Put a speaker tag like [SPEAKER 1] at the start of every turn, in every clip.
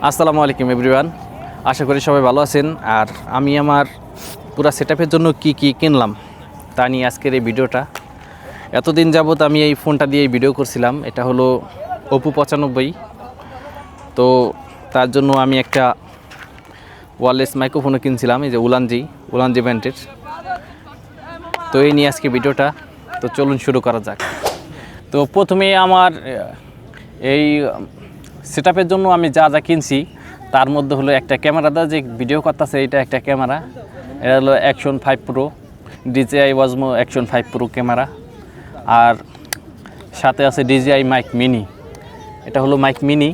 [SPEAKER 1] আসসালামু আলাইকুম এভরিওয়ান, আশা করি সবাই ভালো আছেন। আর আমি আমার পুরো সেটআপের জন্য কি কিনলাম তা নিয়ে আজকের এই ভিডিওটা। এতদিন যাবত আমি এই ফোনটা দিয়ে ভিডিও করছিলাম, এটা হলো Oppo 95। তো তার জন্য আমি একটা ওয়্যারলেস মাইক্রোফোনও কিনছিলাম, এই যে উলানজি ব্র্যান্ডের। তো এই নিয়ে আজকে ভিডিওটা, তো চলুন শুরু করা যাক। তো প্রথমে আমার এই সেটআপের জন্য আমি যা কিনছি তার মধ্যে হলো একটা ক্যামেরাটা যে ভিডিও করতেছে, এটা একটা ক্যামেরা, এটা হলো action 5 pro DJI Osmo action 5 pro camera. আর সাথে আছে DJI মাইক মিনি, এটা হলো মাইক মিনি।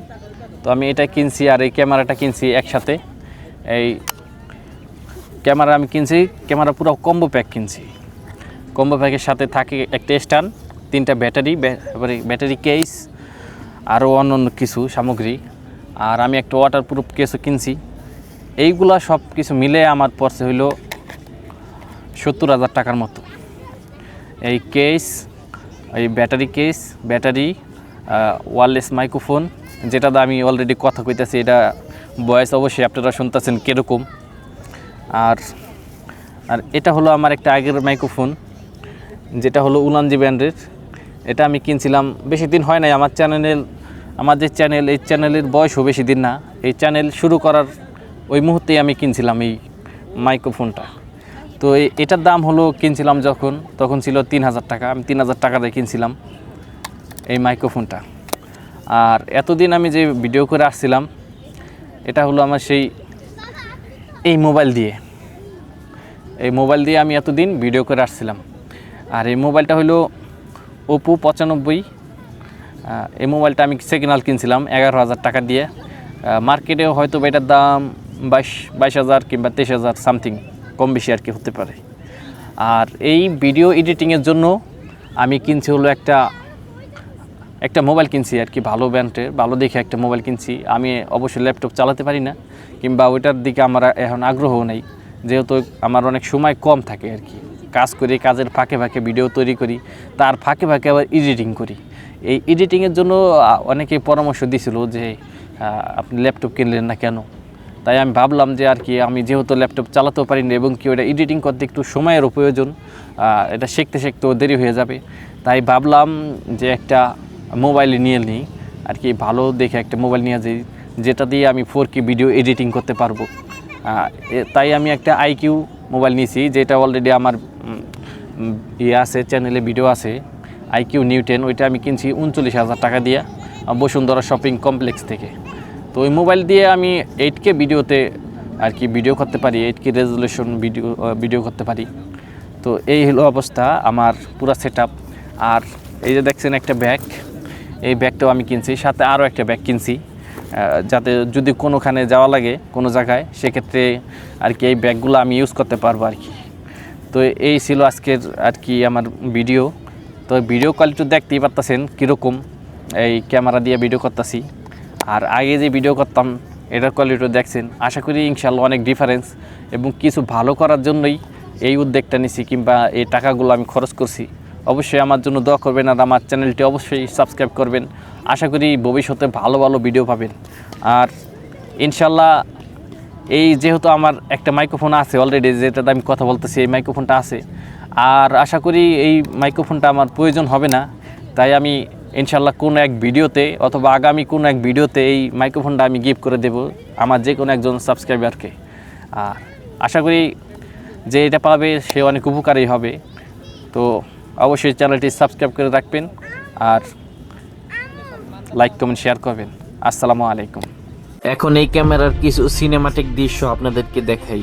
[SPEAKER 1] তো আমি এটা কিনছি আর এই ক্যামেরাটা কিনছি একসাথে। এই ক্যামেরা আমি কিনছি, ক্যামেরা পুরো কম্বো প্যাক কিনছি। কম্বো প্যাকের সাথে থাকে একটা স্ট্যান্ড, 3টা ব্যাটারি কেস, আরও অন্য কিছু সামগ্রী। আর আমি একটা ওয়াটারপ্রুফ কেসও কিনছি। এইগুলা সব কিছু মিলে আমার পড়ছে হইল 70,000 টাকার মতো। এই কেস, এই battery case, battery, wireless microphone, যেটা আমি অলরেডি কথা কইতেছি, এটা ভয়েস অবশ্যই আপনারা শুনতেছেন কীরকম। আর এটা হলো আমার একটা আগের মাইক্রোফোন, যেটা হলো উলানজি ব্র্যান্ডের। এটা আমি কিনছিলাম, বেশি দিন হয় নাই আমার যে চ্যানেল, এই চ্যানেলের বয়সও বেশি দিন না। এই চ্যানেল শুরু করার ওই মুহূর্তেই আমি কিনছিলাম এই মাইক্রোফোনটা। তো এটার দাম হলো, কিনছিলাম তখন ছিল 3,000 টাকা। আমি 3,000 টাকা দিয়ে কিনছিলাম এই মাইক্রোফোনটা। আর এতদিন আমি যে ভিডিও করে আসছিলাম, এটা হলো আমার এই মোবাইল দিয়ে আমি এতদিন ভিডিও করে আসছিলাম। আর এই মোবাইলটা হলো Oppo 95। এই মোবাইলটা আমি সেকেন্ড হ্যান্ড কিনছিলাম 11,000 টাকা দিয়ে। মার্কেটেও হয়তো এটার দাম 22,000 কিংবা 23,000 সামথিং, কম বেশি আর কি হতে পারে। আর এই ভিডিও এডিটিংয়ের জন্য আমি কিনছি হলো একটা মোবাইল কিনছি আর কি, ভালো ব্র্যান্ডের, ভালো দেখে একটা মোবাইল কিনছি। আমি অবশ্যই ল্যাপটপ চালাতে পারি না, কিংবা ওইটার দিকে আমার এখন আগ্রহও নেই, যেহেতু আমার অনেক সময় কম থাকে আর কি। কাজ করি, কাজের ফাঁকে ভিডিও তৈরি করি, তার ফাঁকে আবার এডিটিং করি। এই এডিটিংয়ের জন্য অনেকে পরামর্শ দিয়েছিল যে আপনি ল্যাপটপ কিনলেন না কেন। তাই আমি ভাবলাম যে আর কি, আমি যেহেতু ল্যাপটপ চালাতেও পারি না এবং কি ওটা এডিটিং করতে একটু সময়েরও প্রয়োজন, এটা শিখতেও দেরি হয়ে যাবে। তাই ভাবলাম যে একটা মোবাইল নিয়ে নিই আর কি, ভালো দেখে একটা মোবাইল নিয়ে যাই, যেটা দিয়ে আমি 4K ভিডিও এডিটিং করতে পারবো। তাই আমি একটা IQ মোবাইল নিয়েছি, যেটা অলরেডি আমার আছে, চ্যানেলে ভিডিও আছে, IQ Neo 10। ওইটা আমি কিনছি 39,000 টাকা দিয়ে বসুন্ধরা শপিং কমপ্লেক্স থেকে। তো ওই মোবাইল দিয়ে আমি 8K ভিডিওতে আর কি ভিডিও করতে পারি, 8K রেজুলেশন ভিডিও করতে পারি। তো এই হলো অবস্থা আমার পুরো সেটআপ। আর এই যে দেখছেন একটা ব্যাগ, এই ব্যাগটাও আমি কিনছি, সাথে আরও একটা ব্যাগ কিনছি, যাতে যদি কোনোখানে যাওয়া লাগে কোনো জায়গায়, সেক্ষেত্রে আর কি এই ব্যাগগুলো আমি ইউজ করতে পারবো আর কি। তো এই ছিল আজকের আর কি আমার ভিডিও। তো ভিডিও কোয়ালিটি দেখতেই পারতেছেন কীরকম, এই ক্যামেরা দিয়ে ভিডিও করতেছি। আর আগে যে ভিডিও করতাম এটার কোয়ালিটিও দেখছেন। আশা করি ইনশাল্লাহ অনেক ডিফারেন্স, এবং কিছু ভালো করার জন্যই এই উদ্যোগটা নিছি, কিংবা এই টাকাগুলো আমি খরচ করছি। অবশ্যই আমার জন্য দোয়া করবেন, আর আমার চ্যানেলটি অবশ্যই সাবস্ক্রাইব করবেন। আশা করি ভবিষ্যতে ভালো ভিডিও পাবেন। আর ইনশাল্লাহ এই যেহেতু আমার একটা মাইক্রোফোন আছে অলরেডি, যেটাতে আমি কথা বলতেছি, এই মাইক্রোফোনটা আছে। আর আশা করি এই মাইক্রোফোনটা আমার প্রয়োজন হবে না। তাই আমি ইনশাল্লাহ কোনো এক ভিডিওতে, অথবা আগামী কোনো এক ভিডিওতে এই মাইক্রোফোনটা আমি গিফট করে দেব আমার যে কোনো একজন সাবস্ক্রাইবারকে। আর আশা করি যে এটা পাবে সে অনেক উপকারী হবে। তো অবশ্যই চ্যানেলটি সাবস্ক্রাইব করে রাখবেন, আর লাইক কমেন্ট শেয়ার করবেন। আসসালামু আলাইকুম।
[SPEAKER 2] এখন এই ক্যামেরার কিছু সিনেমাটিক দৃশ্য আপনাদেরকে দেখাই।